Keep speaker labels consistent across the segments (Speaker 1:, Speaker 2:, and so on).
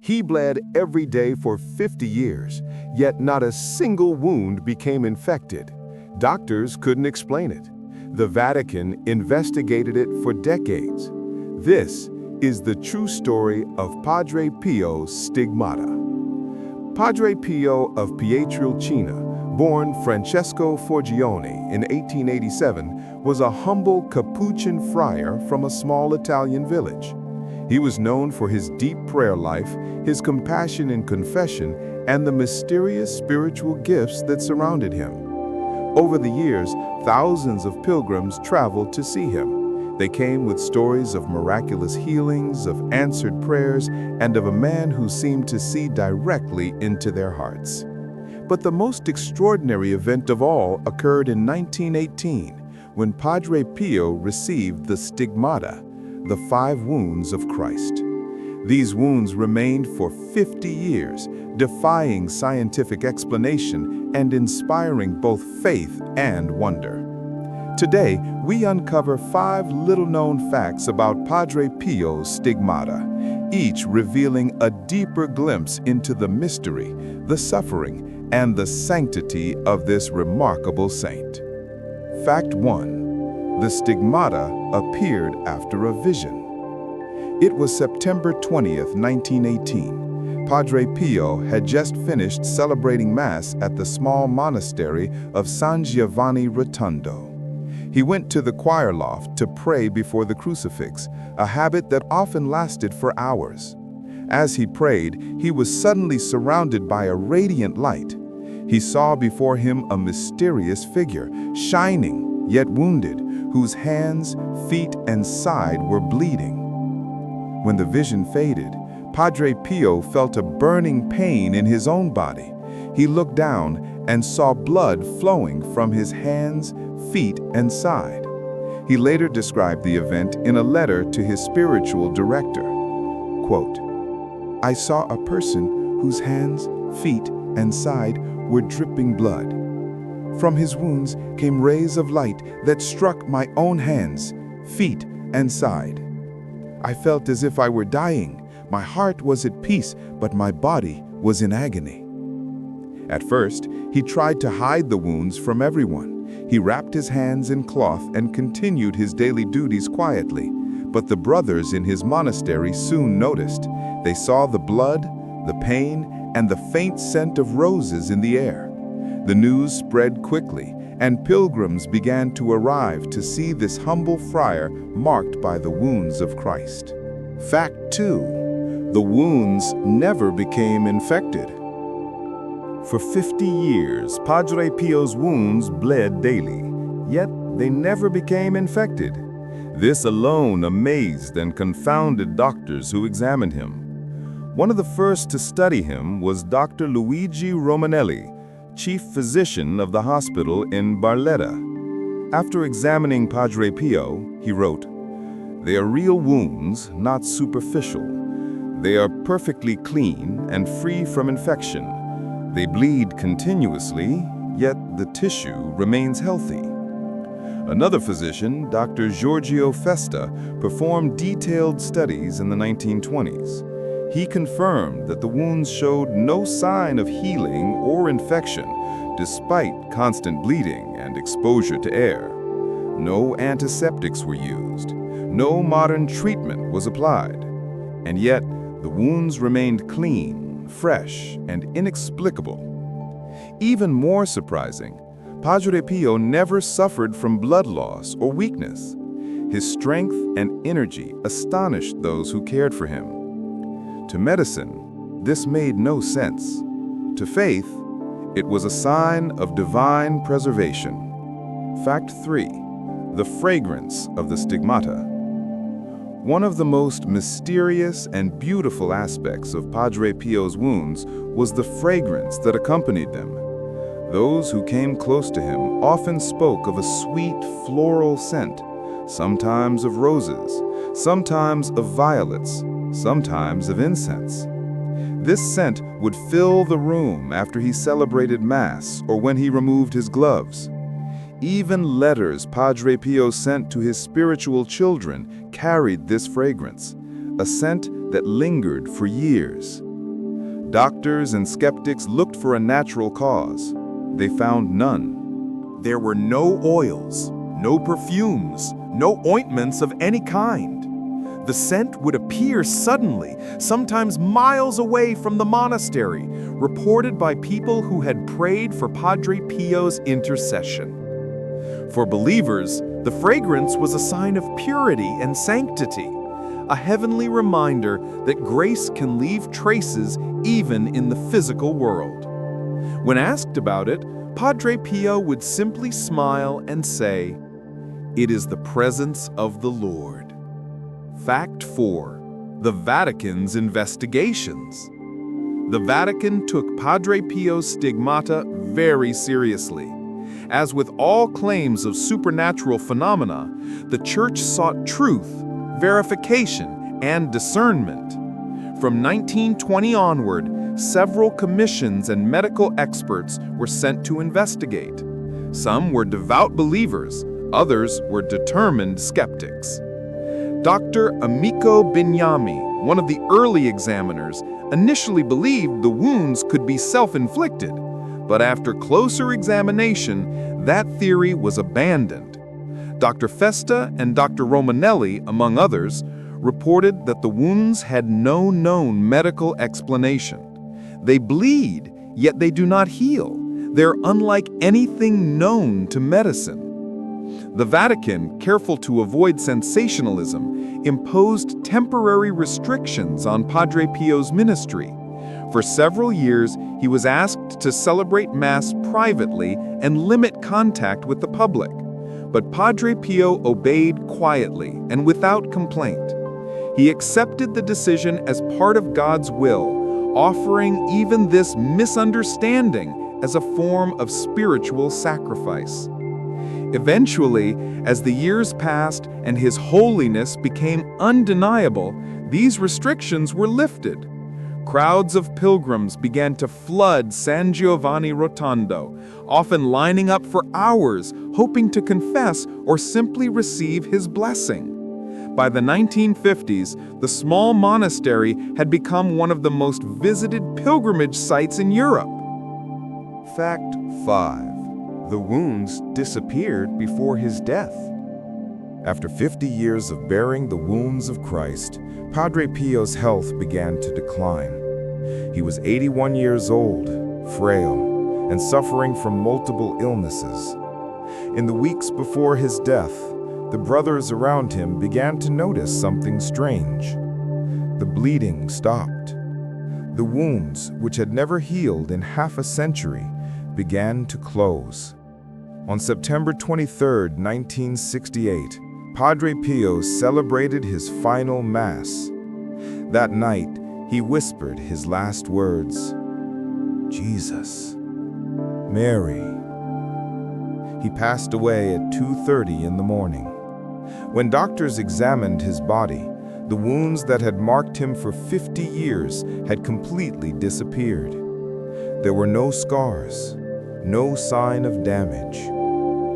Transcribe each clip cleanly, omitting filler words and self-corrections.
Speaker 1: He bled every day for 50 years, yet not a single wound became infected. Doctors couldn't explain it. The Vatican investigated it for decades. This is the true story of Padre Pio's Stigmata. Padre Pio of Pietrelcina, born Francesco Forgione in 1887, was a humble Capuchin friar from a small Italian village. He was known for his deep prayer life, his compassion in confession, and the mysterious spiritual gifts that surrounded him. Over the years, thousands of pilgrims traveled to see him. They came with stories of miraculous healings, of answered prayers, and of a man who seemed to see directly into their hearts. But the most extraordinary event of all occurred in 1918, when Padre Pio received the Stigmata, the 5 wounds of Christ. These wounds remained for 50 years, defying scientific explanation and inspiring both faith and wonder. Today, we uncover 5 little-known facts about Padre Pio's Stigmata, each revealing a deeper glimpse into the mystery, the suffering, and the sanctity of this remarkable saint. Fact 1. The Stigmata appeared after a vision. It was September 20th, 1918. Padre Pio had just finished celebrating Mass at the small monastery of San Giovanni Rotondo. He went to the choir loft to pray before the crucifix, a habit that often lasted for hours. As he prayed, he was suddenly surrounded by a radiant light. He saw before him a mysterious figure, shining yet wounded, whose hands, feet, and side were bleeding. When the vision faded, Padre Pio felt a burning pain in his own body. He looked down and saw blood flowing from his hands, feet, and side. He later described the event in a letter to his spiritual director. Quote, "I saw a person whose hands, feet, and side were dripping blood. From his wounds came rays of light that struck my own hands, feet, and side. I felt as if I were dying. My heart was at peace, but my body was in agony." At first, he tried to hide the wounds from everyone. He wrapped his hands in cloth and continued his daily duties quietly. But the brothers in his monastery soon noticed. They saw the blood, the pain, and the faint scent of roses in the air. The news spread quickly, and pilgrims began to arrive to see this humble friar marked by the wounds of Christ. Fact 2. The wounds never became infected. For 50 years, Padre Pio's wounds bled daily, yet they never became infected. This alone amazed and confounded doctors who examined him. One of the first to study him was Dr. Luigi Romanelli, chief physician of the hospital in Barletta. After examining Padre Pio, he wrote, "They are real wounds, not superficial. They are perfectly clean and free from infection. They bleed continuously, yet the tissue remains healthy." Another physician, Dr. Giorgio Festa, performed detailed studies in the 1920s. He confirmed that the wounds showed no sign of healing or infection, despite constant bleeding and exposure to air. No antiseptics were used. No modern treatment was applied. And yet, the wounds remained clean, fresh, and inexplicable. Even more surprising, Padre Pio never suffered from blood loss or weakness. His strength and energy astonished those who cared for him. To medicine, this made no sense. To faith, it was a sign of divine preservation. Fact 3. The fragrance of the Stigmata. One of the most mysterious and beautiful aspects of Padre Pio's wounds was the fragrance that accompanied them. Those who came close to him often spoke of a sweet floral scent, sometimes of roses, sometimes of violets, sometimes of incense. This scent would fill the room after he celebrated Mass or when he removed his gloves. Even letters Padre Pio sent to his spiritual children carried this fragrance, a scent that lingered for years.
Speaker 2: Doctors and skeptics looked for a natural cause. They found none. There were no oils, no perfumes, no ointments of any kind. The scent would appear suddenly, sometimes miles away from the monastery, reported by people who had prayed for Padre Pio's intercession. For believers, the fragrance was a sign of purity and sanctity, a heavenly reminder that grace can leave traces even in the physical world. When asked about it, Padre Pio would simply smile and say, "It is the presence of the Lord." Fact 4. The Vatican's investigations. The Vatican took Padre Pio's stigmata very seriously. As with all claims of supernatural phenomena, the Church sought truth, verification, and discernment. From 1920 onward, several commissions and medical experts were sent to investigate. Some were devout believers, others were determined skeptics. Dr. Amico Bignami, one of the early examiners, initially believed the wounds could be self-inflicted, but after closer examination, that theory was abandoned. Dr. Festa and Dr. Romanelli, among others, reported that the wounds had no known medical explanation. They bleed, yet they do not heal. They're unlike anything known to medicine. The Vatican, careful to avoid sensationalism, imposed temporary restrictions on Padre Pio's ministry. For several years, he was asked to celebrate Mass privately and limit contact with the public. But Padre Pio obeyed quietly and without complaint. He accepted the decision as part of God's will, offering even this misunderstanding as a form of spiritual sacrifice. Eventually, as the years passed and his holiness became undeniable, these restrictions were lifted. Crowds of pilgrims began to flood San Giovanni Rotondo, often lining up for hours, hoping to confess or simply receive his blessing. By the 1950s, the small monastery had become one of the most visited pilgrimage sites in Europe.
Speaker 1: Fact 5. The wounds disappeared before his death. After 50 years of bearing the wounds of Christ, Padre Pio's health began to decline. He was 81 years old, frail, and suffering from multiple illnesses. In the weeks before his death, the brothers around him began to notice something strange. The bleeding stopped. The wounds, which had never healed in half a century, began to close. On September 23, 1968, Padre Pio celebrated his final Mass. That night, he whispered his last words, "Jesus, Mary." He passed away at 2:30 in the morning. When doctors examined his body, the wounds that had marked him for 50 years had completely disappeared. There were no scars, no sign of damage,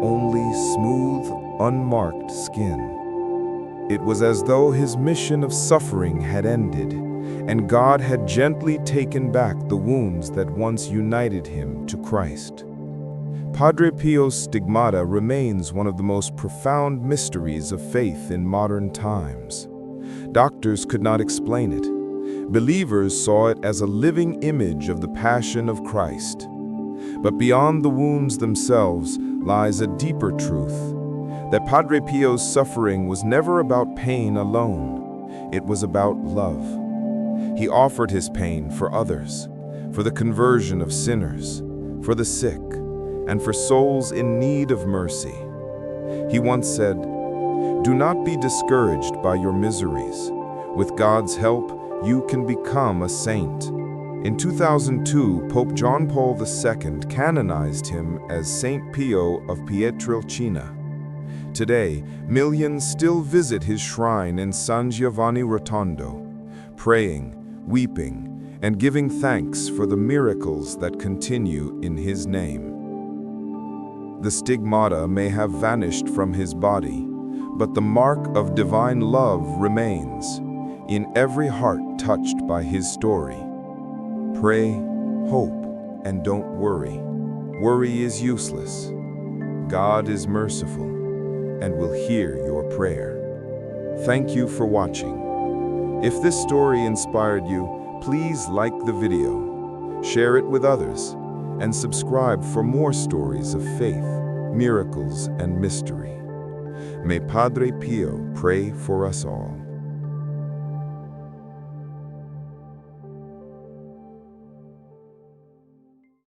Speaker 1: only smooth, unmarked skin. It was as though his mission of suffering had ended, and God had gently taken back the wounds that once united him to Christ. Padre Pio's stigmata remains one of the most profound mysteries of faith in modern times. Doctors could not explain it. Believers saw it as a living image of the Passion of Christ. But beyond the wounds themselves lies a deeper truth, that Padre Pio's suffering was never about pain alone. It was about love. He offered his pain for others, for the conversion of sinners, for the sick, and for souls in need of mercy. He once said, "Do not be discouraged by your miseries. With God's help, you can become a saint." In 2002, Pope John Paul II canonized him as Saint Pio of Pietrelcina. Today, millions still visit his shrine in San Giovanni Rotondo, praying, weeping, and giving thanks for the miracles that continue in his name. The stigmata may have vanished from his body, but the mark of divine love remains in every heart touched by his story. Pray, hope, and don't worry. Worry is useless. God is merciful and will hear your prayer. Thank you for watching. If this story inspired you, please like the video, share it with others, and subscribe for more stories of faith, miracles, and mystery. May Padre Pio pray for us all.